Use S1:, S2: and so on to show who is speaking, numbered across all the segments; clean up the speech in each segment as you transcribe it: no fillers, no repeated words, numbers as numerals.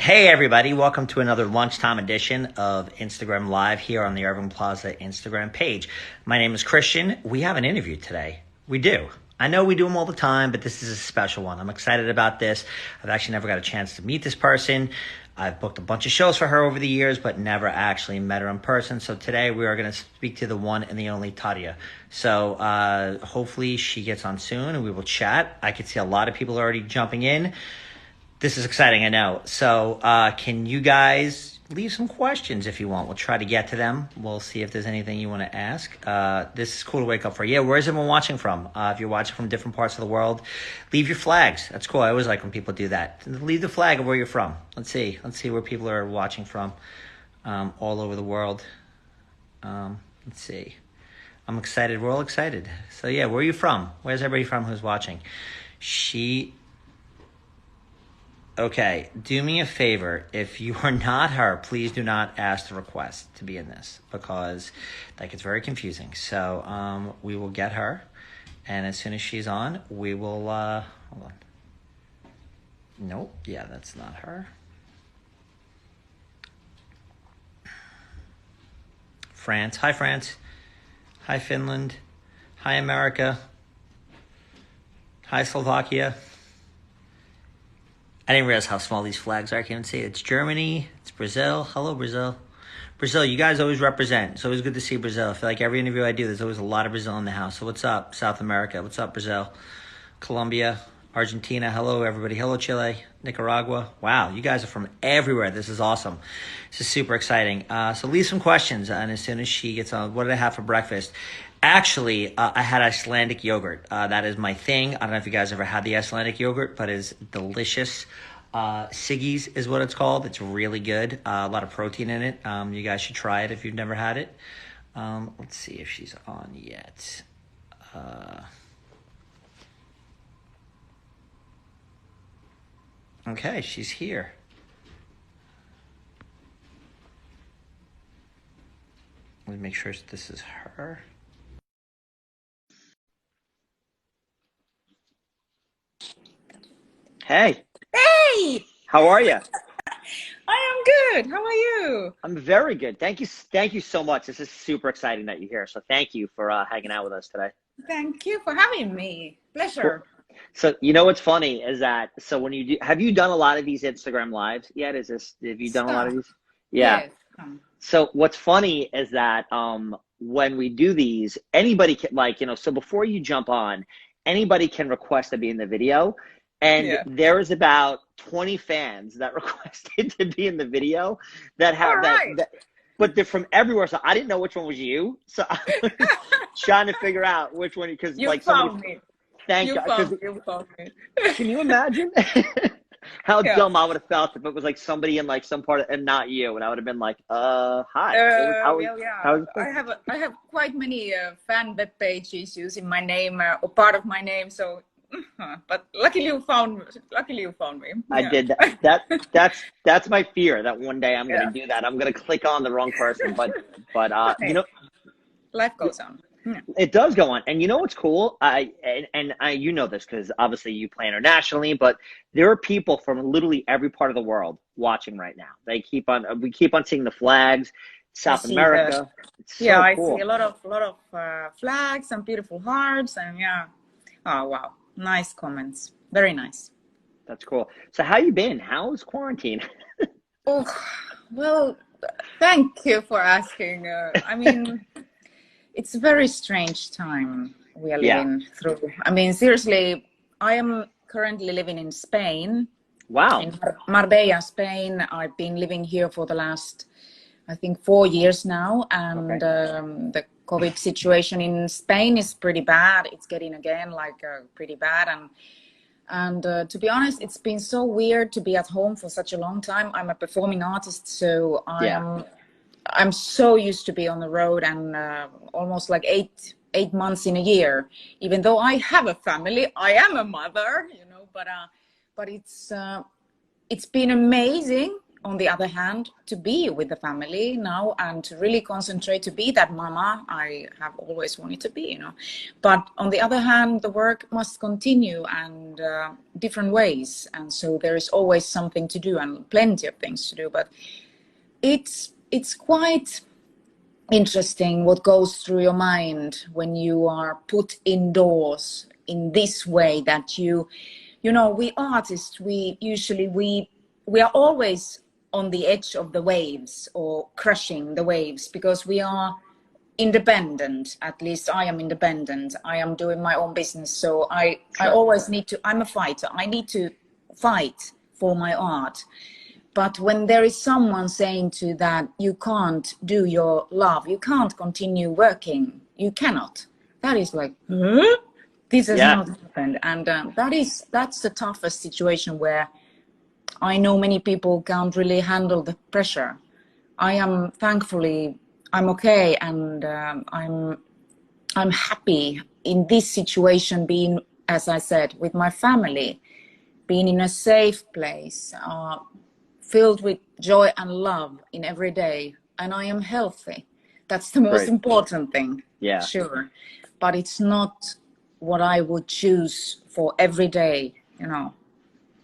S1: Hey everybody, welcome to another lunchtime edition of Instagram Live here on the Irving Plaza Instagram page. My name is Christian. We have an interview today. We do. I know we do them all the time, but this is a special one. I'm excited about this. I've actually never got a chance to meet this person. I've booked a bunch of shows for her over the years, but never actually met her in person. So today we are going to speak to the one and the only TARJA. So hopefully she gets on soon and we will chat. I can see a lot of people already jumping in. This is exciting, I know. So can you guys leave some questions if you want? We'll try to get to them. We'll see if there's anything you want to ask. This is cool to wake up for. Yeah, where is everyone watching from? If you're watching from different parts of the world, leave your flags. That's cool. I always like when people do that. Leave the flag of where you're from. Let's see. Let's see where people are watching from all over the world. Let's see. I'm excited. We're all excited. So yeah, where are you from? Where's everybody from who's watching? Okay, do me a favor. If you are not her, please do not ask the request to be in this because that gets very confusing. So we will get her, and as soon as she's on, we will, hold on. Nope, yeah, that's not her. France, hi France. Hi Finland. Hi America. Hi Slovakia. I didn't realize how small these flags are. I can't even see it. It's Germany. It's Brazil. Hello, Brazil. Brazil, you guys always represent. It's always good to see Brazil. I feel like every interview I do, there's always a lot of Brazil in the house. So what's up, South America? What's up, Brazil? Colombia, Argentina. Hello, everybody. Hello, Chile, Nicaragua. Wow, you guys are from everywhere. This is awesome. This is super exciting. So leave some questions. And as soon as she gets on, what did I have for breakfast? Actually, I had Icelandic yogurt. That is my thing. I don't know if you guys ever had the Icelandic yogurt, but it's delicious. Siggy's is what it's called. It's really good. A lot of protein in it. You guys should try it if you've never had it. Let's see if she's on yet. Okay, she's here. Let me make sure this is her. Hey.
S2: Hey,
S1: How are you?
S2: I am good. How are you?
S1: I'm very good. Thank you. Thank you so much. This is super exciting that you're here. So thank you for hanging out with us today.
S2: Thank you for having me. Pleasure.
S1: So you know what's funny is that when you do, have you done a lot of these Instagram lives yet? Have you done a lot of these? Yeah.
S2: Yes.
S1: So what's funny is that when we do these, anybody can so before you jump on, anybody can request to be in the video. And
S2: Yeah.
S1: there is about 20 fans that requested to be in the video that have that, but they're from everywhere. So I didn't know which one was you. So I was trying to figure out which one, because
S2: You
S1: like
S2: found
S1: somebody,
S2: me.
S1: thank
S2: You
S1: God.
S2: found me.
S1: Can you imagine how
S2: Yeah.
S1: dumb I would have felt if it was like somebody in like some part of, and not you, and I would have been like, hi.
S2: Well, yeah. I have quite many fan web pages using my name or part of my name. So, but luckily you found me.
S1: I
S2: Yeah.
S1: did that. That's my fear, that one day I'm going to do that. I'm going to click on the wrong person, but
S2: Hey, life goes on. Yeah.
S1: it does go on. And you know what's cool? I you know this because obviously you play internationally, but there are people from literally every part of the world watching right now. We keep on seeing the flags, South America. It's so
S2: I
S1: cool.
S2: see a lot of flags and beautiful hearts, and yeah. Oh wow, nice comments. Very nice.
S1: That's cool. So how you been? How's quarantine?
S2: Oh, well, thank you for asking. I mean, it's a very strange time we are living through. I mean, seriously, I am currently living in Spain.
S1: Wow.
S2: In Marbella, Spain. I've been living here for the last, I think, 4 years now, and the COVID situation in Spain is pretty bad. It's getting again pretty bad, and to be honest, it's been so weird to be at home for such a long time. I'm a performing artist, so I'm so used to be on the road, and almost like eight months in a year. Even though I have a family, I am a mother, but it's been amazing on the other hand, to be with the family now and to really concentrate to be that mama I have always wanted to be, you know. But on the other hand, the work must continue and different ways. And so there is always something to do and plenty of things to do. But it's quite interesting what goes through your mind when you are put indoors in this way that you know, we artists, we are always on the edge of the waves or crushing the waves because we are independent. At least I am independent. I am doing my own business. So I always need to, I'm a fighter. I need to fight for my art. But when there is someone saying to that, you can't do your love, you can't continue working, you cannot. That is like, huh? This has not happened. And that's the toughest situation where I know many people can't really handle the pressure. I am thankfully, I'm okay. And I'm happy in this situation being, as I said, with my family, being in a safe place, filled with joy and love in every day. And I am healthy. That's the most important thing.
S1: Yeah.
S2: Sure. But it's not what I would choose for every day, you know,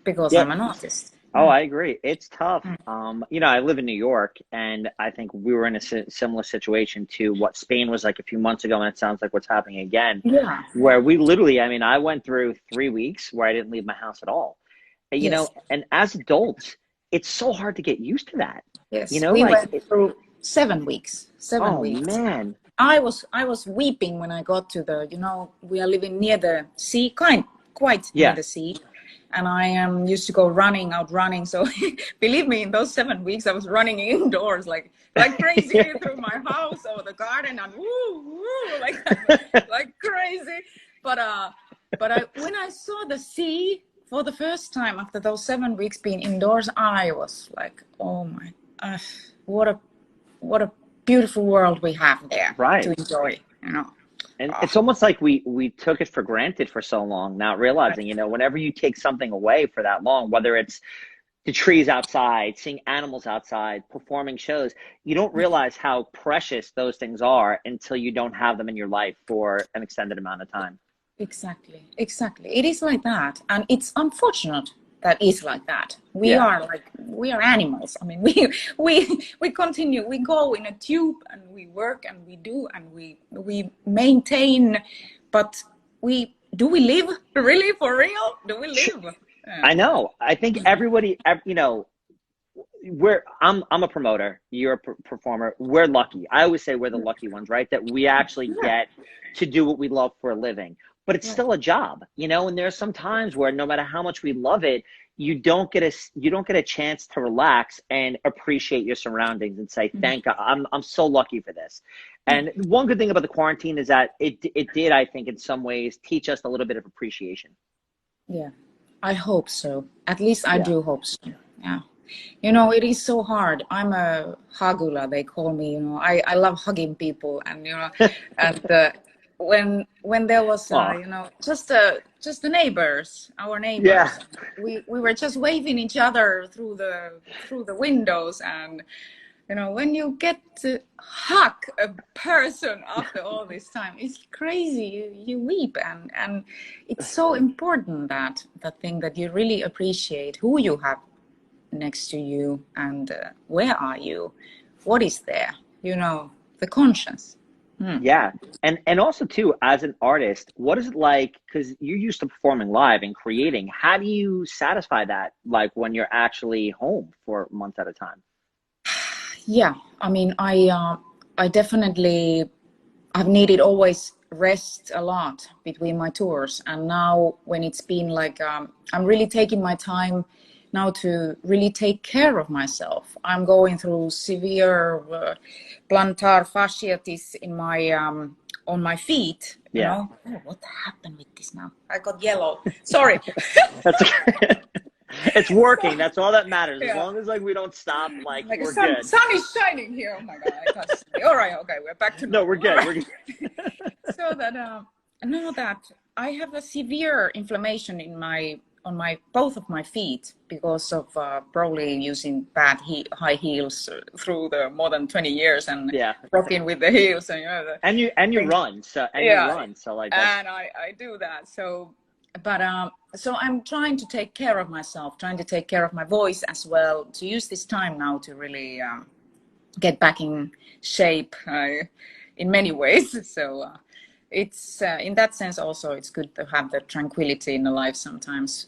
S2: because I'm an artist.
S1: Oh, I agree. It's tough. You know, I live in New York, and I think we were in a similar situation to what Spain was like a few months ago, and it sounds like what's happening again.
S2: Yeah.
S1: Where we literally, I mean, I went through 3 weeks where I didn't leave my house at all. And, you know, and as adults, it's so hard to get used to that.
S2: Yes,
S1: you know,
S2: we
S1: like,
S2: went through 7 weeks. 7 weeks.
S1: Oh, man.
S2: I was weeping when I got to the, you know, we are living near the sea, quite near the sea. And I used to go out running. So believe me, in those 7 weeks, I was running indoors like crazy through my house or the garden and woo, like crazy. But when I saw the sea for the first time after those 7 weeks being indoors, I was like, oh my, what a beautiful world we have there to enjoy, you know.
S1: And it's almost like we took it for granted for so long, not realizing, you know, whenever you take something away for that long, whether it's the trees outside, seeing animals outside, performing shows, you don't realize how precious those things are until you don't have them in your life for an extended amount of time.
S2: Exactly. It is like that. And it's unfortunate that is like that. We are animals. I mean, we continue, we go in a tube and we work and we do and we maintain, but do we live really for real? Do we live?
S1: I know. I think everybody, you know, I'm a promoter, you're a performer. We're lucky. I always say we're the lucky ones, right? That we actually get to do what we love for a living. But it's still a job, you know, and there are some times where no matter how much we love it, you don't get a chance to relax and appreciate your surroundings and say, thank God, I'm so lucky for this. And one good thing about the quarantine is that it did, I think, in some ways, teach us a little bit of appreciation.
S2: Yeah, I hope so. At least I do hope so. Yeah. You know, it is so hard. I'm a hugula, they call me, you know, I love hugging people and, you know, and, when there was you know, just the neighbors, our neighbors, we were just waving each other through the windows, and you know, when you get to hug a person after all this time, it's crazy. You weep, and it's so important that thing that you really appreciate who you have next to you and where are you, what is there, you know, the conscience.
S1: Yeah. And also too, as an artist, what is it like, because you're used to performing live and creating, how do you satisfy that, like when you're actually home for months at a time?
S2: Yeah, I mean, I definitely, I've needed always rest a lot between my tours, and now when it's been like, I'm really taking my time now to really take care of myself. I'm going through severe plantar fasciitis in my on my feet. You know, oh, what happened with this now? I got yellow. Sorry.
S1: That's okay. It's working. That's all that matters. As long as like we don't stop, like we're good.
S2: Sun is shining here. Oh my God! I touched it. All right. Okay, we're back to
S1: no. We're good.
S2: Right.
S1: We're good.
S2: So that now that I have a severe inflammation in my on my both of my feet because of probably using bad high heels through the more than 20 years and rocking with the heels and
S1: you run so like that's...
S2: and I do that so so I'm trying to take care of myself, trying to take care of my voice as well, to use this time now to really get back in shape in many ways. So it's in that sense also it's good to have the tranquility in the life. Sometimes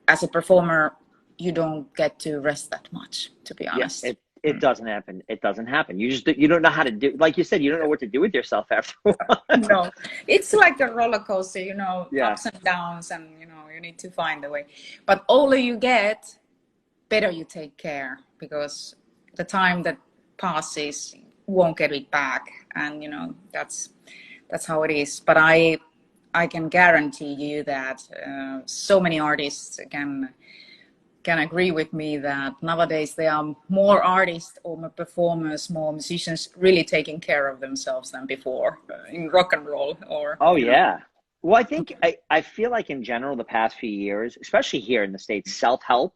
S2: as a performer you don't get to rest that much, to be honest.
S1: It doesn't happen. It doesn't happen. You don't know how to do, like you said, you don't know what to do with yourself after a while.
S2: No, it's like a roller coaster, ups and downs, and you need to find a way. But older you get, better you take care, because the time that passes won't get it back, and that's how it is. But I can guarantee you that so many artists can agree with me that nowadays there are more artists or more performers, more musicians really taking care of themselves than before in rock and roll.
S1: Well, I feel like in general the past few years, especially here in the States, self-help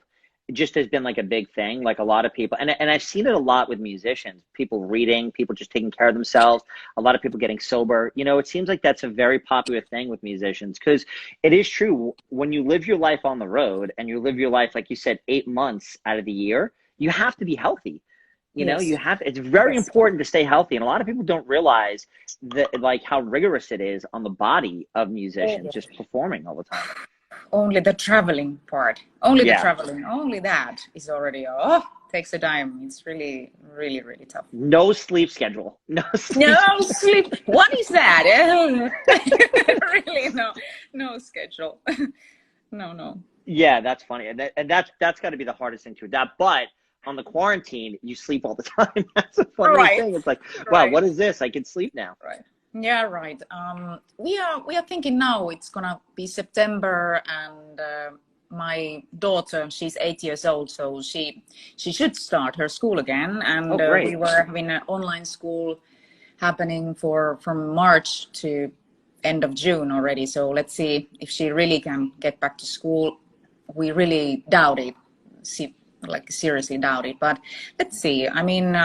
S1: just has been like a big thing. Like a lot of people, and I've seen it a lot with musicians, people reading, people just taking care of themselves, a lot of people getting sober. It seems like that's a very popular thing with musicians, because it is true, when you live your life on the road and you live your life, like you said, 8 months out of the year, you have to be healthy. It's very important to stay healthy. And a lot of people don't realize that, like, how rigorous it is on the body of musicians just performing all the time.
S2: Only the traveling part, only that is already, takes a dime. It's really, really, really tough.
S1: No sleep schedule. No
S2: sleep. What is that? Really, no schedule. No.
S1: Yeah, that's funny. And that's got to be the hardest thing to adapt. But on the quarantine, you sleep all the time. That's a funny thing. It's like, wow, what is this? I can sleep now.
S2: Right. Yeah, right. We are thinking now it's gonna be September, and my daughter, she's 8 years old, so she should start her school again. And we were having an online school happening from March to end of June already. So let's see if she really can get back to school. We really doubt it. Seriously doubt it. But let's see. I mean,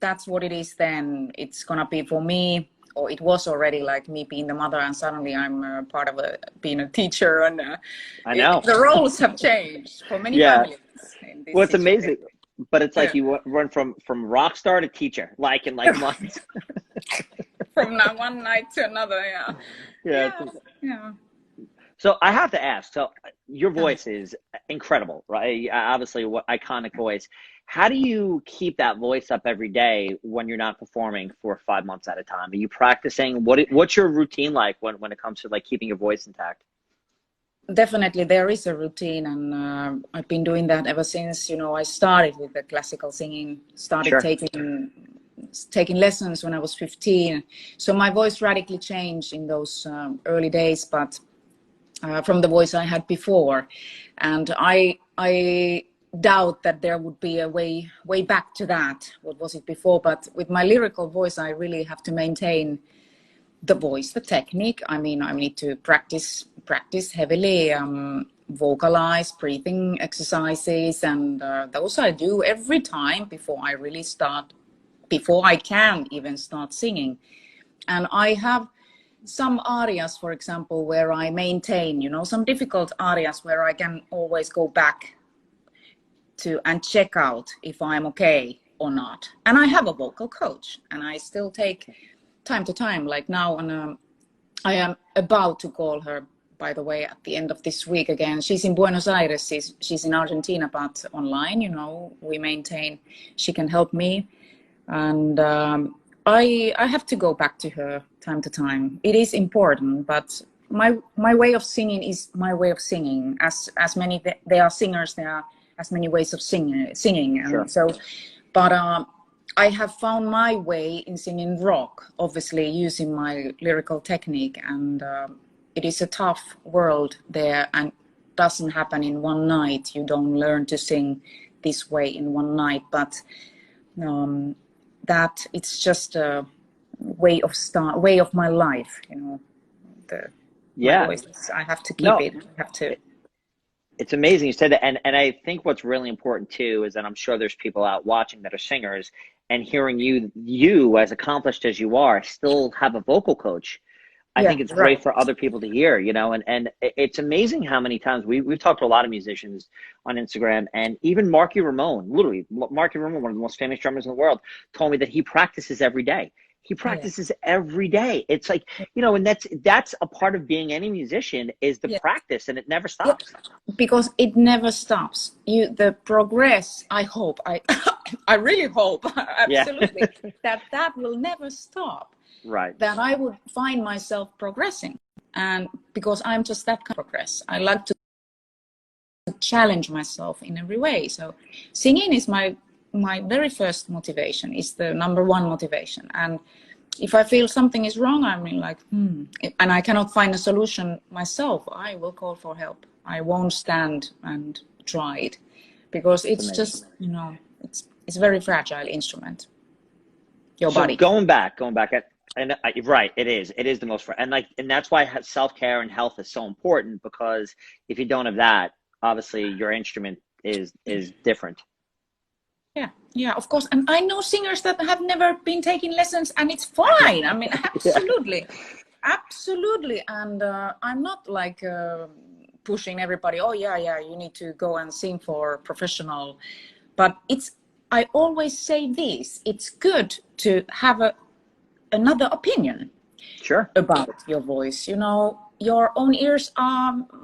S2: that's what it is then. It's gonna be for me, or it was already, like me being the mother, and suddenly I'm part of being a teacher, and
S1: I know
S2: the roles have changed for many families.
S1: Well, it's amazing, but it's like you run from rock star to teacher, like in like months.
S2: From one night to another, yeah.
S1: So I have to ask, so your voice is incredible, right? Obviously, what iconic voice. How do you keep that voice up every day when you're not performing for 5 months at a time? Are you practicing? What's your routine like when it comes to like keeping your voice intact?
S2: Definitely, there is a routine, and I've been doing that ever since I started with the classical singing. Started taking lessons when I was 15. So my voice radically changed in those early days, but from the voice I had before, and I doubt that there would be a way back to that. What was it before? But with my lyrical voice, I really have to maintain the voice, the technique. I mean, I need to practice heavily, vocalize, breathing exercises, and those I do every time before I can even start singing. And I have some areas, for example, where I maintain, some difficult areas where I can always go back to and check out if I'm okay or not. And I have a vocal coach, and I still take time to time, like now, I am about to call her, by the way, at the end of this week again. She's in Buenos Aires, she's in Argentina, but online, we maintain, she can help me. And I have to go back to her time to time. It is important, but my way of singing is my way of singing. As many there are singers, there are as many ways of singing. And so, but I have found my way in singing rock, obviously using my lyrical technique, and it is a tough world there, and doesn't happen in one night. You don't learn to sing this way in one night, but that it's just a way of my life, my voice. I have to keep it. I have to.
S1: It's amazing you said that. And I think what's really important too is that I'm sure there's people out watching that are singers and hearing you as accomplished as you are, still have a vocal coach. I
S2: Yeah,
S1: think it's
S2: right.
S1: great for other people to hear, you know, and it's amazing how many times we've talked to a lot of musicians on Instagram, and even Marky Ramone, literally Marky Ramone, one of the most famous drummers in the world, told me that he practices every day. He
S2: Yeah.
S1: practices every day. It's like, you know, and that's a part of being any musician is the
S2: Yeah.
S1: practice, and it never
S2: Yeah.
S1: stops.
S2: Because it never stops. The progress, I hope, I really hope,
S1: Yeah.
S2: absolutely, that will never stop.
S1: Right.
S2: That I would find myself progressing. And because I'm just that kind of progress, I like to challenge myself in every way. So singing is my very first motivation, is the number one motivation. And if I feel something is wrong, I mean, like, and I cannot find a solution myself, I will call for help. I won't stand and try it, because
S1: It's
S2: it's
S1: amazing.
S2: just, you know, it's a very fragile instrument, your
S1: So
S2: body.
S1: going back, and right, it is the most, and like, and that's why self-care and health is so important, because if you don't have that, obviously your instrument is different.
S2: Yeah, yeah, of course. And I know singers that have never been taking lessons, and it's fine. I mean,
S1: Yeah.
S2: absolutely, absolutely. And I'm not like pushing everybody. Oh yeah, yeah, you need to go and sing for professional. But I always say this: it's good to have another opinion
S1: Sure.
S2: about your voice. You know, your own ears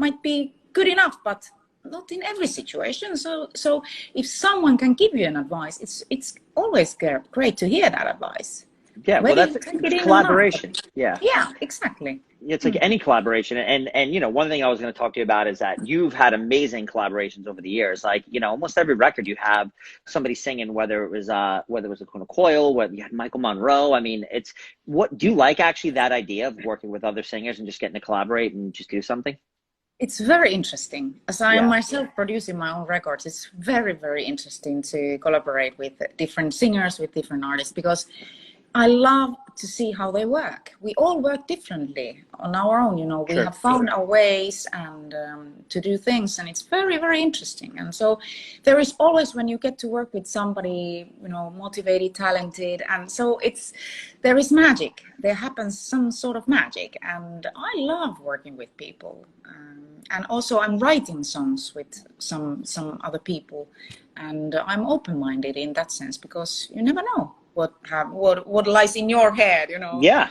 S2: might be good enough, but not in every situation. So if someone can give you an advice, it's always great to hear that advice,
S1: Yeah. Well,
S2: whether you take it
S1: it's
S2: in or not.
S1: collaboration. Yeah.
S2: Yeah, exactly.
S1: It's like any collaboration, and you know, one thing I was going to talk to you about is that you've had amazing collaborations over the years. Like, you know, almost every record you have somebody singing, whether it was a Kuna Coil, whether you had Michael Monroe. I mean, it's what do you like actually that idea of working with other singers and just getting to collaborate and just do something?
S2: It's very interesting. As I am
S1: Yeah,
S2: myself producing my own records, it's very, very interesting to collaborate with different singers, with different artists, because I love to see how they work. We all work differently on our own, you know. We
S1: sure.
S2: have found our ways and to do things, and it's very, very interesting. And so there is always, when you get to work with somebody, you know, motivated, talented, and so there is magic. There happens some sort of magic, and I love working with people. And also, I'm writing songs with some other people, and I'm open-minded in that sense, because you never know what lies in your head, you know.
S1: Yeah,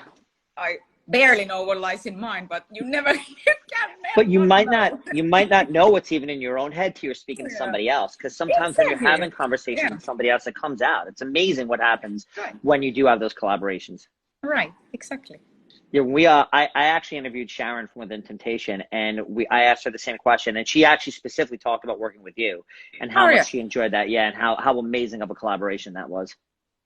S2: I barely know what lies in mine, but you can
S1: but
S2: never know.
S1: you might not know what's even in your own head till you're speaking to
S2: Yeah,
S1: somebody else. Because sometimes when you're
S2: exactly.
S1: having conversation
S2: Yeah,
S1: with somebody else, it comes out. It's amazing what happens
S2: right,
S1: when you do have those collaborations.
S2: right, exactly.
S1: Yeah, I actually interviewed Sharon from Within Temptation, and I asked her the same question, and she actually specifically talked about working with you and how
S2: Oh
S1: much
S2: yeah,
S1: she enjoyed that. Yeah, and how amazing of a collaboration that was.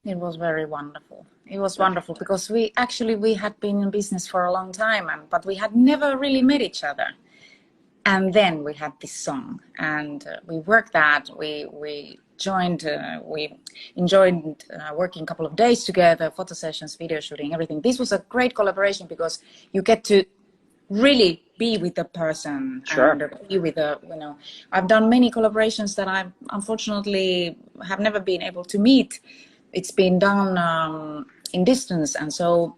S2: it was very wonderful. It was
S1: That's
S2: wonderful because we had been in business for a long time, but we had never really met each other. And then we had this song, and we worked that. We joined. We enjoyed working a couple of days together, photo sessions, video shooting, everything. This was a great collaboration because you get to really be with the person
S1: sure.
S2: and be with the, you know. I've done many collaborations that I unfortunately have never been able to meet. It's been done in distance, and so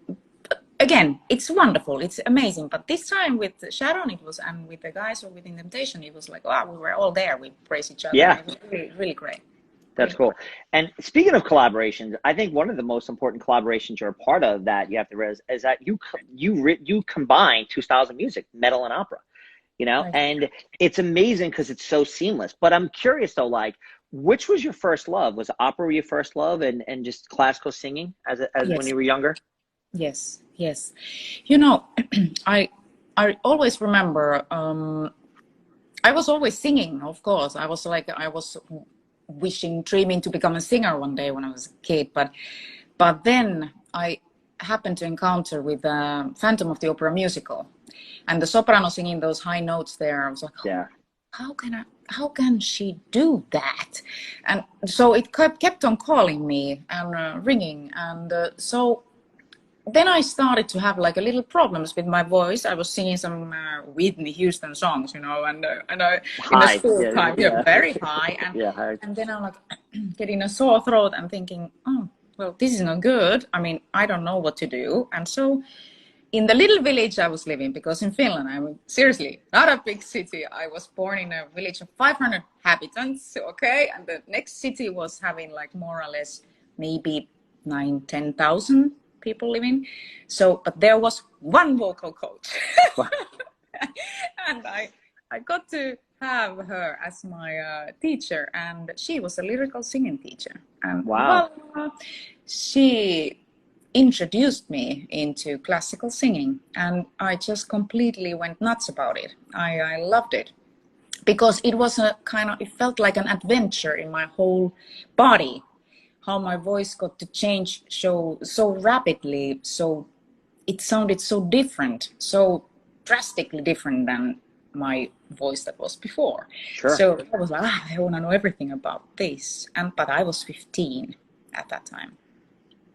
S2: again, it's wonderful, it's amazing. But this time with Sharon, it was, and with the guys who Within Temptation, it was like, wow, we were all there, we praise each other, and
S1: Yeah,
S2: it was really, really great.
S1: that's
S2: Really
S1: cool.
S2: great.
S1: And speaking of collaborations, I think one of the most important collaborations you're a part of that you have to realize is that you combine two styles of music, metal and opera. You know,
S2: Right.
S1: and it's amazing because it's so seamless. But I'm curious though, like, which was your first love? Was opera your first love, and just classical singing as when
S2: Yes,
S1: you were younger?
S2: yes, yes. You know, I I always remember. I was always singing, of course. I was wishing, dreaming to become a singer one day when I was a kid. But then I happened to encounter with Phantom of the Opera musical, and the soprano singing those high notes there. I was like, oh,
S1: Yeah,
S2: how can she do that? And so it kept on calling me and ringing, and so then I started to have like a little problems with my voice. I was singing some Whitney Houston songs, you know, and in the
S1: High.
S2: school
S1: Yeah,
S2: time, yeah,
S1: yeah.
S2: very high,
S1: Yeah, high.
S2: and then I'm like getting a sore throat and thinking, oh, well, this is not good. I mean, I don't know what to do, and so in the little village I was living, because in Finland, I mean, seriously, not a big city. I was born in a village of 500 inhabitants, okay, and the next city was having like more or less maybe 9,000-10,000 people living. So, but there was one vocal coach,
S1: Wow.
S2: and I got to have her as my teacher, and she was a lyrical singing teacher, and
S1: Wow.
S2: voila, she introduced me into classical singing, and I just completely went nuts about it. I loved it, because it was a kind of, it felt like an adventure in my whole body, how my voice got to change so rapidly, so it sounded so different, so drastically different than my voice that was before.
S1: Sure.
S2: So I was like, I want to know everything about this, but I was 15 at that time.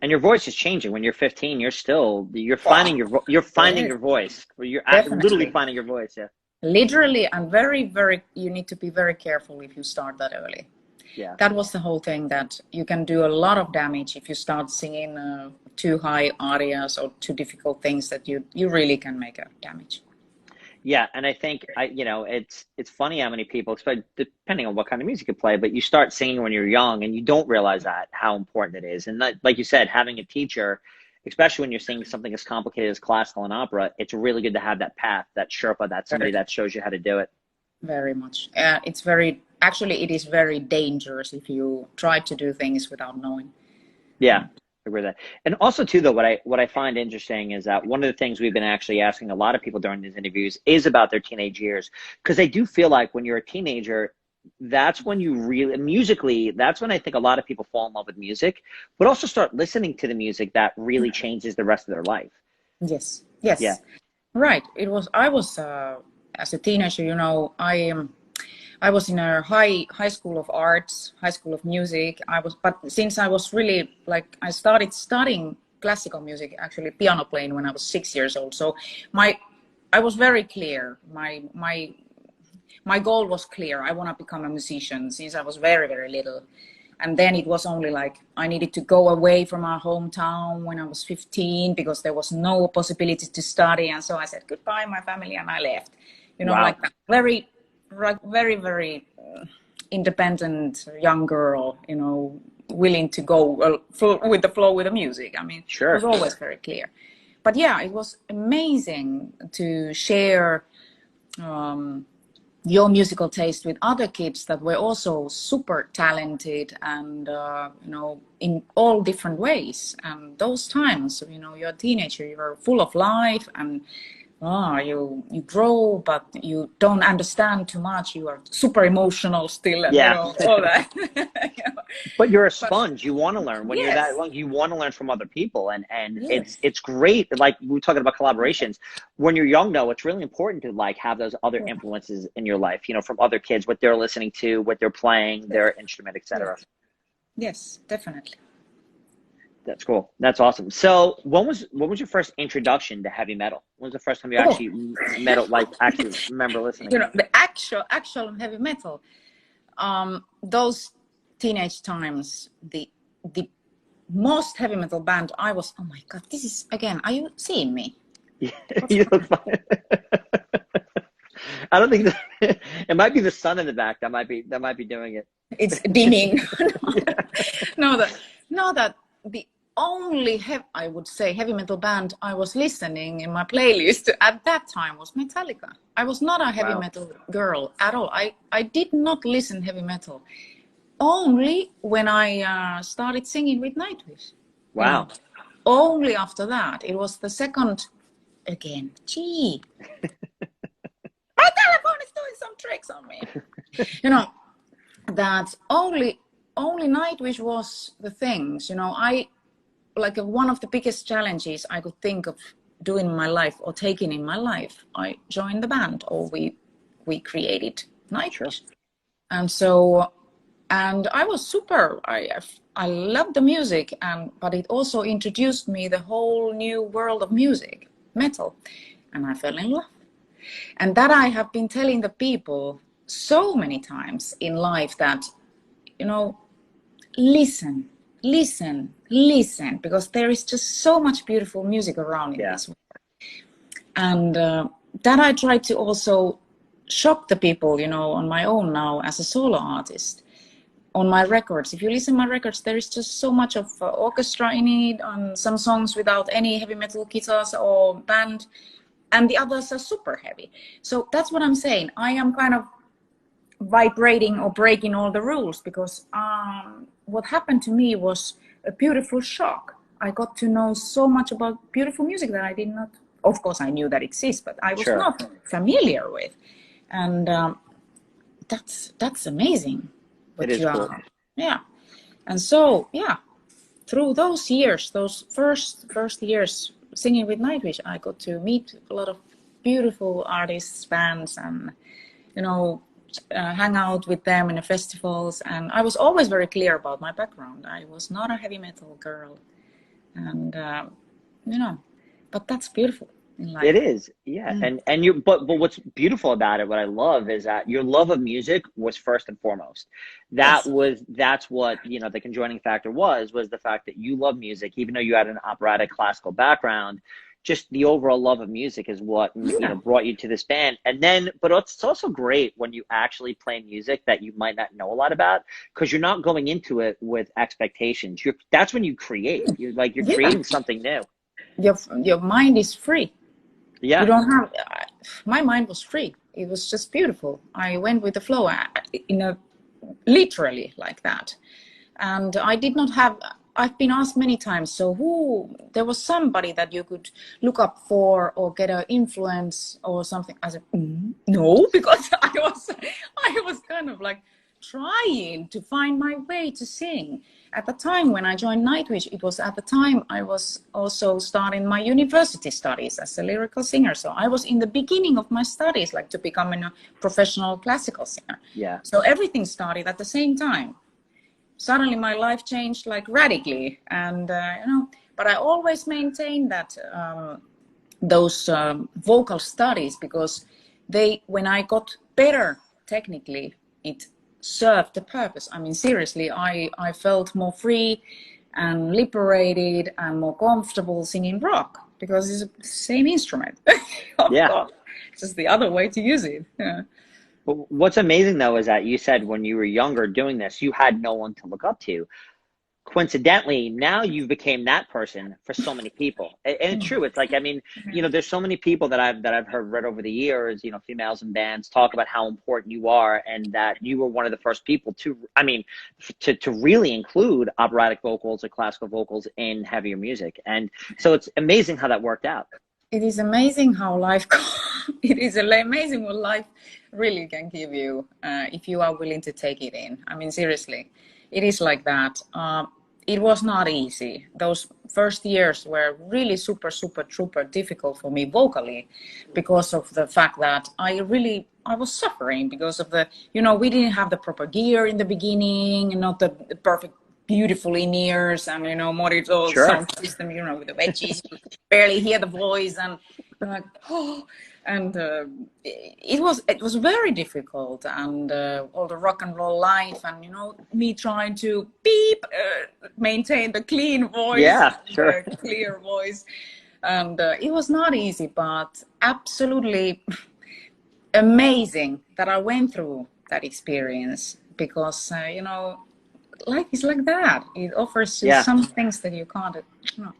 S1: And your voice is changing. When you're 15, you're finding your voice. You're literally finding your voice. Yeah.
S2: Literally, and you need to be very careful if you start that early.
S1: Yeah.
S2: That was the whole thing, that you can do a lot of damage if you start singing too high arias or too difficult things, that you really can make a damage.
S1: Yeah, and I think it's funny how many people, especially depending on what kind of music you play, but you start singing when you're young and you don't realize how important it is. And like you said, having a teacher, especially when you're singing something as complicated as classical and opera, it's really good to have that path, that Sherpa, that somebody that shows you how to do it.
S2: Very much. It is very dangerous if you try to do things without knowing.
S1: Yeah. I agree with that. And also too, though, what I find interesting is that one of the things we've been actually asking a lot of people during these interviews is about their teenage years, because I do feel like when you're a teenager, that's when you really, musically, that's when I think a lot of people fall in love with music, but also start listening to the music that really changes the rest of their life.
S2: Yes.
S1: Yeah.
S2: Right. I was as a teenager, you know, I was in a high school of arts, high school of music. But since I was really like, I started studying classical music, actually piano playing, when I was 6 years old. So I was very clear. My goal was clear. I want to become a musician since I was very, very little. And then it was only like I needed to go away from our hometown when I was 15, because there was no possibility to study. And so I said goodbye, my family, and I left. You know,
S1: Wow.
S2: like that. Very, very independent young girl, you know, willing to go with the flow with the music. I mean,
S1: Sure.
S2: It was always very clear. But yeah, it was amazing to share your musical taste with other kids that were also super talented and, you know, in all different ways. And those times, you know, you're a teenager, you're full of life, and you grow, but you don't understand too much. You are super emotional still, and
S1: Yeah.
S2: you know, all that. You know?
S1: But you're a sponge. You want to learn. When you're that young, you want to learn from other people, and it's great. Like we were talking about collaborations. When you're young, though, it's really important to like have those other influences in your life. You know, from other kids, what they're listening to, what they're playing, their instrument, etc.
S2: Yes, definitely.
S1: That's cool. That's awesome. So, what was your first introduction to heavy metal? When was the first time you actually actually remember listening?
S2: You know, the actual heavy metal. Those teenage times, the most heavy metal band I was. Oh my God! This is again. Are you seeing me?
S1: You look fine. I don't think it might be the sun in the back that might be doing it.
S2: It's dimming. That the only I would say heavy metal band I was listening in my playlist at that time was Metallica. I was not a heavy metal girl at all. I did not listen heavy metal. Only when I started singing with Nightwish.
S1: Wow.
S2: You know, only after that. It was the second again. Gee. My telephone is doing some tricks on me. You know, that only Nightwish was the things, you know, one of the biggest challenges I could think of doing in my life or taking in my life, I joined the band, or we created Nightwish. And so And I was super. I loved the music, but it also introduced me the whole new world of music, metal, and I fell in love. And that I have been telling the people so many times in life that, you know, listen, because there is just so much beautiful music around in this world. And that I try to also shock the people, you know, on my own now as a solo artist. On my records, if you listen to my records, there is just so much of orchestra in it, on some songs without any heavy metal guitars or band, and the others are super heavy. So that's what I'm saying. I am kind of vibrating or breaking all the rules, because what happened to me was a beautiful shock. I got to know so much about beautiful music that I did not, of course I knew that exists, but I was not familiar with. And that's amazing.
S1: It is cool.
S2: Yeah. And so, yeah, through those years, those first years singing with Nightwish, I got to meet a lot of beautiful artists, bands, and, you know, hang out with them in the festivals. And I was always very clear about my background. I was not a heavy metal girl. And, you know, but that's beautiful.
S1: It is, yeah. And you, but what's beautiful about it, what I love, is that your love of music was first and foremost. That's what, you know, the conjoining factor was the fact that you love music, even though you had an operatic classical background. Just the overall love of music is what you know, brought you to this band. And then, but it's also great when you actually play music that you might not know a lot about, because you're not going into it with expectations. That's when you create. You're creating something new.
S2: Your mind is free.
S1: Yeah.
S2: You don't have, my mind was free. It was just beautiful. I went with the flow, literally like that. And I did not have, I've been asked many times, so there was somebody that you could look up for or get an influence or something. I said, no, because I was kind of like trying to find my way to sing. At the time when I joined Nightwish, it was at the time I was also starting my university studies as a lyrical singer. So I was in the beginning of my studies, like to become a professional classical singer.
S1: Yeah.
S2: So everything started at the same time. Suddenly my life changed like radically, and you know, but I always maintained that those vocal studies, because when I got better technically, it served the purpose. I mean, seriously, I felt more free and liberated and more comfortable singing rock, because it's the same instrument. Course. It's just the other way to use it. Yeah.
S1: But what's amazing, though, is that you said when you were younger doing this, you had no one to look up to. Coincidentally, now you became that person for so many people. And it's true. It's like, I mean, you know, there's so many people that I've read over the years, you know, females in bands talk about how important you are, and that you were one of the first people to really include operatic vocals or classical vocals in heavier music. And so it's amazing how that worked out.
S2: It is amazing how it is amazing what life really can give you if you are willing to take it in. I mean, seriously, it is like that. It was not easy. Those first years were really super difficult for me vocally, because of the fact that I was suffering because of you know, we didn't have the proper gear in the beginning, and not the perfect beautiful in-ears, and, you know, monitor sound system, you know, with the wedges, you barely hear the voice, and like, and it was very difficult, and all the rock and roll life, and, you know, me trying to maintain the clean voice, the clear voice, and it was not easy, but absolutely amazing that I went through that experience, because you know, life is like that. It offers you some things that you can't, you know.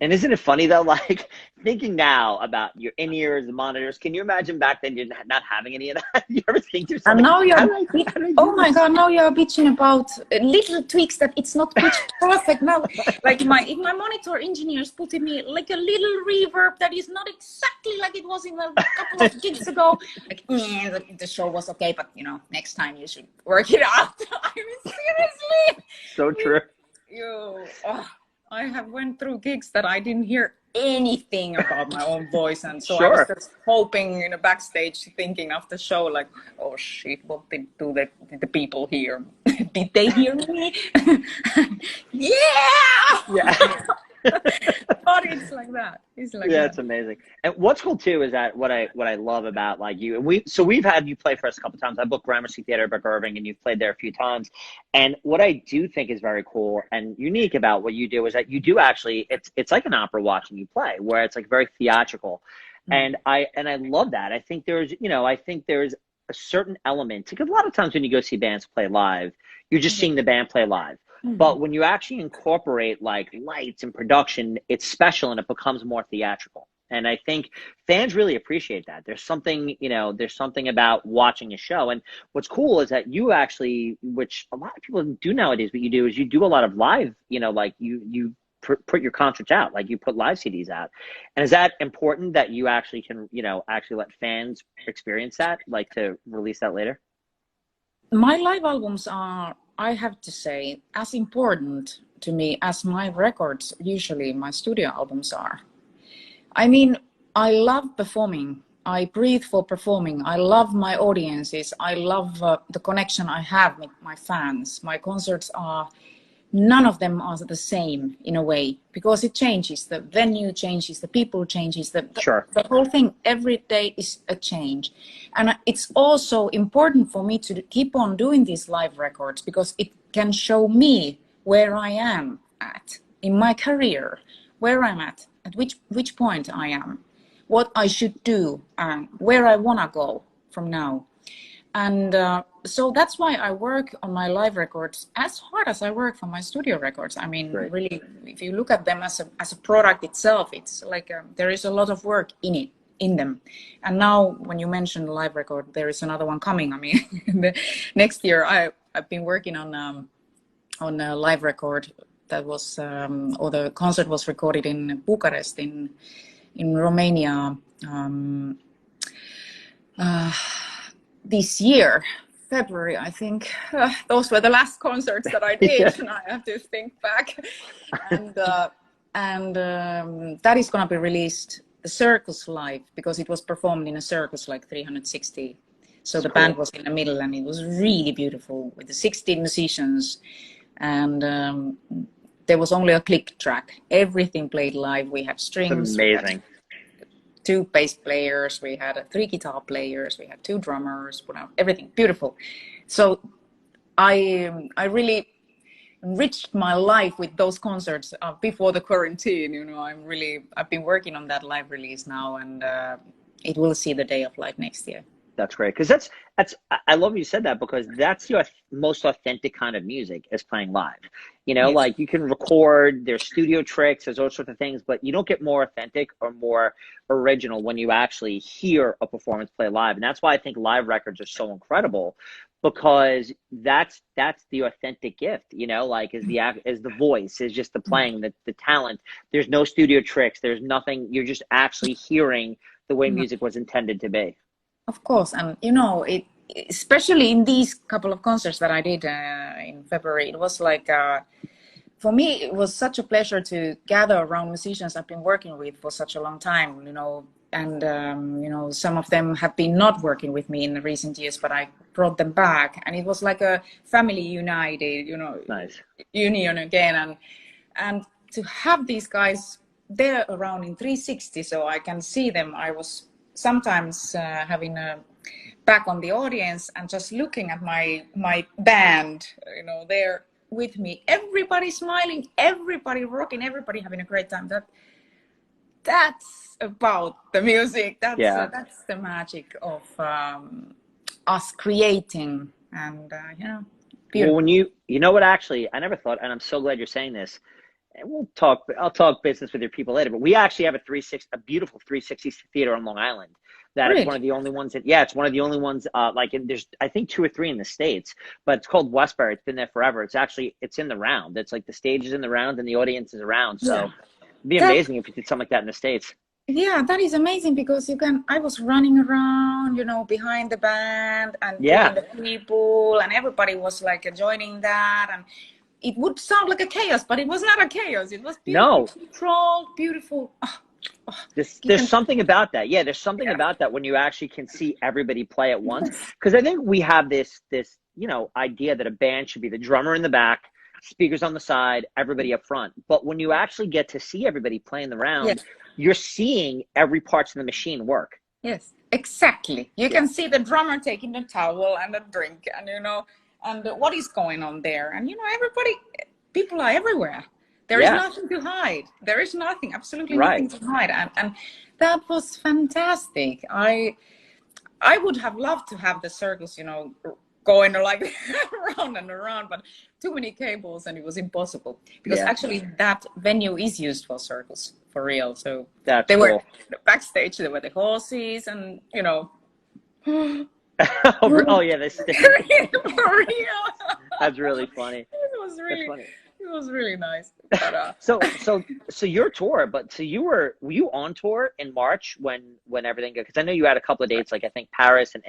S1: And isn't it funny, though, like, thinking now about your in-ears, the monitors, can you imagine back then you're not having any of that? You ever think to yourself,
S2: and now oh my God, now you're bitching about little tweaks that it's not pitch perfect now. Like if my monitor engineers put in me like a little reverb that is not exactly like it was in a couple of gigs ago. Like, the show was okay, but, you know, next time you should work it out. I mean, seriously.
S1: So true.
S2: I have went through gigs that I didn't hear anything about my own voice, and so I was just hoping in a backstage, thinking after the show, like, oh shit, what did the people hear? Did they hear me? Yeah.
S1: Yeah.
S2: But it's like that. It's like
S1: Yeah,
S2: that.
S1: it's amazing. And what's cool too is that what I love about like you, and we've had you play for us a couple times. I booked Gramercy Theater at Irving, and you've played there a few times. And what I do think is very cool and unique about what you do is that you do actually it's like an opera watching you play, where it's like very theatrical. And I love that. I think there's a certain element, because a lot of times when you go see bands play live, you're just seeing the band play live. But when you actually incorporate like lights and production, it's special and it becomes more theatrical. And I think fans really appreciate that. There's something about watching a show. And what's cool is that you actually, which a lot of people do nowadays, what you do is you do a lot of live, like you put your concerts out, like you put live CDs out. And is that important that you actually can, actually let fans experience that, like to release that later?
S2: My live albums are, I have to say, as important to me as my records, usually my studio albums are. I mean, I love performing. I breathe for performing. I love my audiences. I love the connection I have with my fans. My concerts are, none of them are the same in a way, because it changes. The venue changes, the people changes, the whole thing. Every day is a change. And it's also important for me to keep on doing these live records, because it can show me where I am at in my career, where I'm at which point I am, what I should do, and where I want to go from now. And so that's why I work on my live records as hard as I work for my studio records. I mean, really, if you look at them as a product itself, it's like there is a lot of work in them. And now when you mention the live record, there is another one coming. I mean, next year I've been working on a live record that was, or the concert was recorded in Bucharest in Romania. This year, February, I think. Those were the last concerts that I did, and I have to think back. And that is going to be released, the Circus Live, because it was performed in a circus, like 360. So the band was in the middle, and it was really beautiful with the 16 musicians. And there was only a click track. Everything played live. We had strings.
S1: Amazing.
S2: 2 bass players, we had 3 guitar players, we had 2 drummers, everything beautiful. So I really enriched my life with those concerts before the quarantine. I've been working on that live release now, and it will see the day of light next year.
S1: That's great, because I love you said that, because that's your most authentic kind of music, is playing live. Yes. Like you can record, there's studio tricks, there's all sorts of things, but you don't get more authentic or more original when you actually hear a performance play live. And that's why I think live records are so incredible, because that's the authentic gift, like is the voice, is just the playing, the talent. There's no studio tricks, there's nothing, you're just actually hearing the way music was intended to be.
S2: Of course, and it, especially in these couple of concerts that I did in February, it was like, for me, it was such a pleasure to gather around musicians I've been working with for such a long time, and some of them have been not working with me in the recent years, but I brought them back, and it was like a family united,
S1: nice
S2: union again, and to have these guys there around in 360, so I can see them. I was sometimes having a back on the audience and just looking at my band, there with me, everybody smiling, everybody rocking, everybody having a great time. That's about the music. That's the magic of us creating, and beautiful.
S1: Well, when you know what, actually, I never thought, and I'm so glad you're saying this. And I'll talk business with your people later, but we actually have a beautiful 360 theater on Long Island. That is one of the only ones it's one of the only ones, there's, I think 2 or 3 in the States, but it's called Westbury. It's been there forever. It's in the round. It's like the stage is in the round and the audience is around. So it'd be amazing if you did something like that in the States.
S2: Yeah, that is amazing, because I was running around, behind the band and the people, and everybody was like joining that, and it would sound like a chaos, but it was not a chaos. It was beautiful, controlled, beautiful.
S1: There's something about that. Yeah, there's something about that when you actually can see everybody play at once. Because I think we have this idea that a band should be the drummer in the back, speakers on the side, everybody up front. But when you actually get to see everybody playing the round, you're seeing every part of the machine work.
S2: Yes, exactly. You can see the drummer taking the towel and the drink, and and what is going on there. And people are everywhere. There is nothing to hide. There is nothing, absolutely nothing to hide. And that was fantastic. I would have loved to have the circus, going like around and around, but too many cables and it was impossible. Because actually that venue is used for circus, for real. So
S1: that's
S2: were
S1: cool.
S2: backstage, there were the horses and,
S1: oh yeah, this
S2: for real.
S1: That's really funny.
S2: It was really nice. But,
S1: so your tour, were you on tour in March when everything, because I know you had a couple of dates, like I think Paris and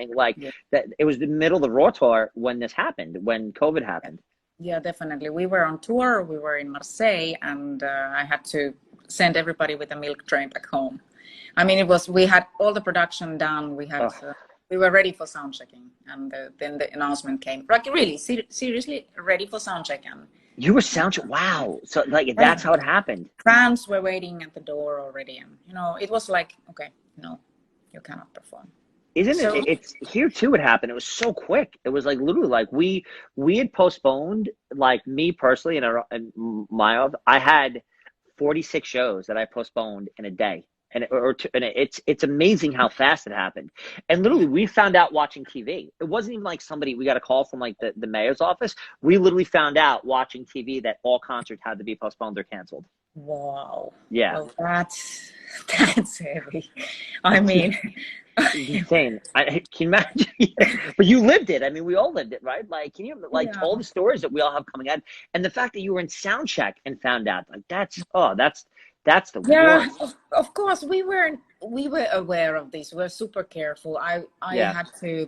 S1: that it was the middle of the Raw tour when this happened, when COVID happened.
S2: Yeah, definitely. We were on tour. We were in Marseille, and I had to send everybody with a milk train back home. I mean, we had all the production done. We were ready for sound checking, and then the announcement came. Like really, seriously, ready for sound check. And
S1: you were sound check. Wow. So that's how it happened.
S2: Fans were waiting at the door already, and it was like, okay, no, you cannot perform.
S1: Isn't it? It's here too. It happened. It was so quick. It was like literally like we had postponed. Like me personally, I had 46 shows that I postponed in a day, and it's amazing how fast it happened. And literally, we found out watching TV. It wasn't even like we got a call from like the mayor's office. We literally found out watching TV that all concerts had to be postponed or canceled.
S2: Wow.
S1: Yeah.
S2: Well, that's heavy. I mean.
S1: Insane. Can you imagine? But you lived it. I mean, we all lived it, right? Like, can you all the stories that we all have coming out, and the fact that you were in sound check and found out, like that's the worst.
S2: Of course we were aware of this. We were super careful. I had to,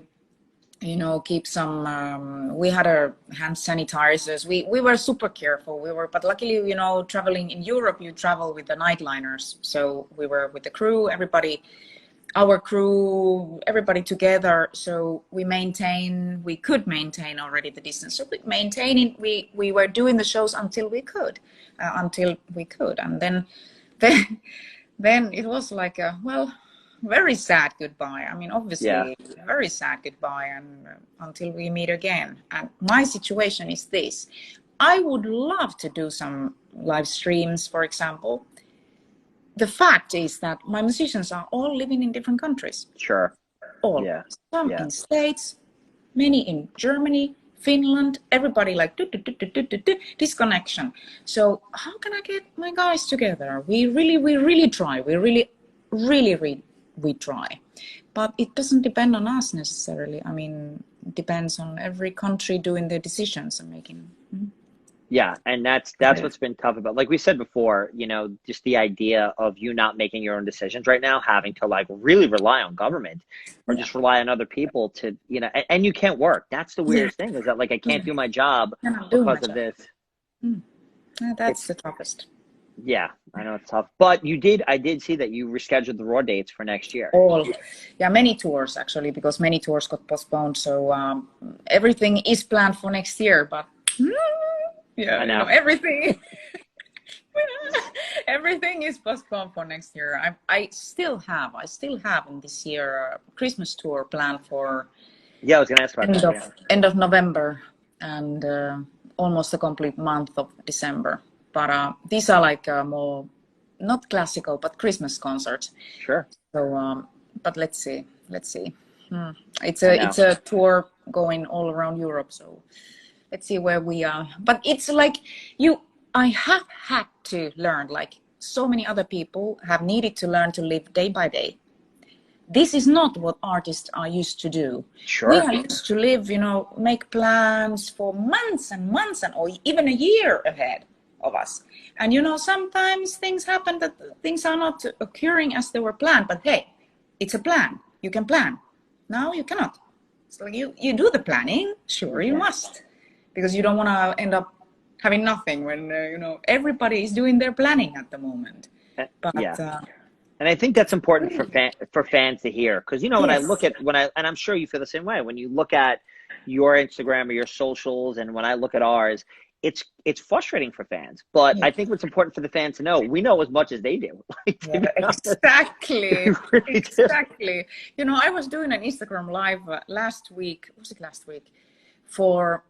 S2: keep some. We had our hand sanitizers. We were super careful. But luckily, traveling in Europe, you travel with the nightliners. So we were with the crew, our crew, everybody together. So we could maintain already the distance. So we were doing the shows until we could. And then it was like very sad goodbye. I mean, obviously, very sad goodbye, and until we meet again. And my situation is this: I would love to do some live streams, for example. The fact is that my musicians are all living in different countries.
S1: Sure.
S2: All.
S1: Yeah.
S2: Some in States, many in Germany, Finland, everybody like disconnection. So how can I get my guys together? We really try. We try. But it doesn't depend on us necessarily. I mean, it depends on every country doing their decisions and making.
S1: Yeah, and that's what's been tough about, like we said before, just the idea of you not making your own decisions right now, having to like really rely on government or just rely on other people to, and you can't work. That's the weirdest thing, is that like I can't do my job because of this.
S2: That's the toughest.
S1: Yeah, I know it's tough. But I did see that you rescheduled the Raw dates for next year.
S2: Many tours actually, because many tours got postponed. So everything is planned for next year, but I know. Everything is postponed for next year. I still have in this year a Christmas tour planned for
S1: I was gonna ask about
S2: end of November and almost a complete month of December. But these are like more not classical but Christmas concerts.
S1: Sure.
S2: So but let's see. It's a tour going all around Europe, so let's see where we are. But it's like I have had to learn, like so many other people have needed to learn to live day by day. This is not what artists are used to do.
S1: Sure.
S2: We are used to live, make plans for months and months or even a year ahead of us. And, sometimes things happen that things are not occurring as they were planned. But hey, it's a plan. You can plan. Now you cannot. So you do the planning. Sure, you must. Because you don't want to end up having nothing when, everybody is doing their planning at the moment. But,
S1: and I think that's important for fans to hear. Because, when I look at, and I'm sure you feel the same way, when you look at, your Instagram or your socials, and when I look at ours, it's frustrating for fans. But
S2: Yeah,
S1: I think what's important for the fans to know, we know as much as they do. Like, to
S2: yeah,
S1: be honest,
S2: exactly.
S1: we really do.
S2: Exactly. You know, I was doing an Instagram live last week. Was it last week? For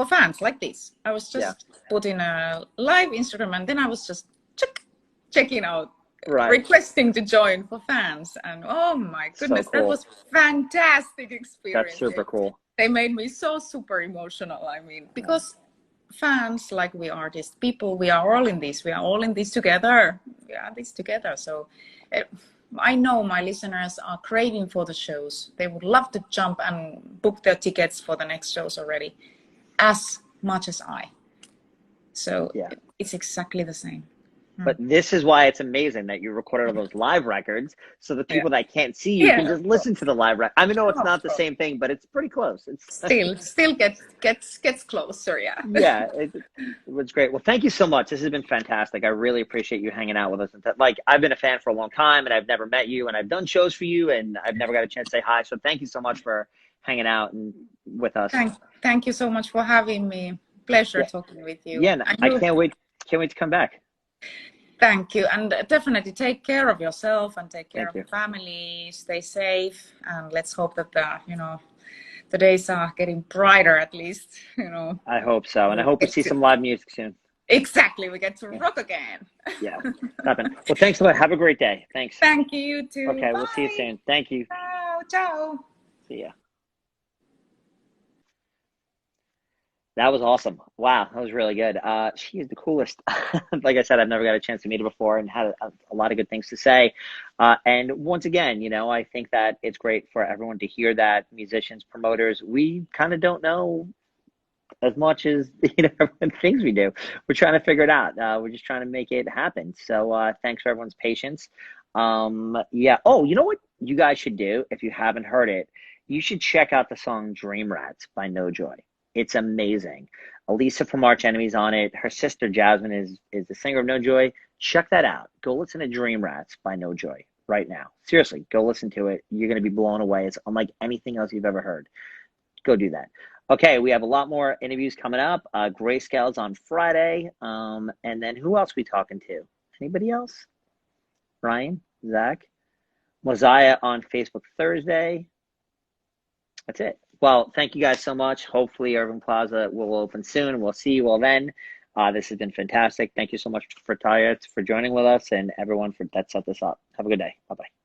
S2: fans like this. I was
S1: Yeah,
S2: just putting a live Instagram, and then I was just checking out,
S1: right.
S2: requesting to join for fans. And oh my
S1: So
S2: goodness, that
S1: cool.
S2: was fantastic
S1: That's
S2: experience.
S1: super cool.
S2: They made me so super emotional. I mean,
S1: Yeah.
S2: because fans, like we artists, people, we are all in this. We are all in this together. We are this together. So I know my listeners are craving for the shows. They would love to jump and book their tickets for the next shows already, as much as I. So
S1: Yeah.
S2: it's exactly the same.
S1: But this is why it's amazing that you recorded all those live records, so the
S2: Yeah.
S1: people that can't see you can
S2: Yeah,
S1: just
S2: of
S1: listen to
S2: course.
S1: the live record. I mean, no, it's
S2: Of
S1: not the
S2: course.
S1: same thing, but it's pretty close. It's
S2: Still gets closer. Yeah.
S1: yeah, it was great. Well, thank you so much. This has been fantastic. I really appreciate you hanging out with us. And like, I've been a fan for a long time, and I've never met you, and I've done shows for you, and I've never got a chance to say hi. So thank you so much for hanging out and with us.
S2: Thank you so much for having me. Pleasure
S1: Yeah,
S2: talking with you.
S1: yeah. And
S2: And
S1: I
S2: you,
S1: can't wait to come back.
S2: thank you. And definitely take care of yourself and take care
S1: Thank
S2: of
S1: you.
S2: your family. Stay safe. And let's hope that the days are getting brighter at least,
S1: I hope so, and I
S2: We
S1: hope we
S2: get
S1: see
S2: to,
S1: some live music soon.
S2: exactly, we get to
S1: Yeah,
S2: rock again.
S1: yeah. Happen. Well, thanks a lot. Have a great day. Thanks.
S2: Thank you, you too.
S1: Okay, we'll see you
S2: Bye.
S1: soon. Thank you.
S2: Ciao, ciao.
S1: See ya. That was awesome. Wow, that was really good. She is the coolest. Like I said, I've never got a chance to meet her before and had a lot of good things to say. And once again, I think that it's great for everyone to hear that musicians, promoters, we kind of don't know as much as things we do. We're trying to figure it out. We're just trying to make it happen. So thanks for everyone's patience. Yeah. Oh, you know what you guys should do if you haven't heard it? You should check out the song Dream Rats by No Joy. It's amazing. Elisa from Arch Enemy's on it. Her sister Jasmine is the singer of No Joy. Check that out. Go listen to Dream Rats by No Joy right now. Seriously, go listen to it. You're going to be blown away. It's unlike anything else you've ever heard. Go do that. Okay, we have a lot more interviews coming up. Grayscale's on Friday. And then who else we talking to? Anybody else? Ryan? Zach? Mosiah on Facebook Thursday. That's it. Well, thank you guys so much. Hopefully Irving Plaza will open soon. We'll see you all then. This has been fantastic. Thank you so much for Tarja for joining with us and everyone that set this up. Have a good day. Bye-bye.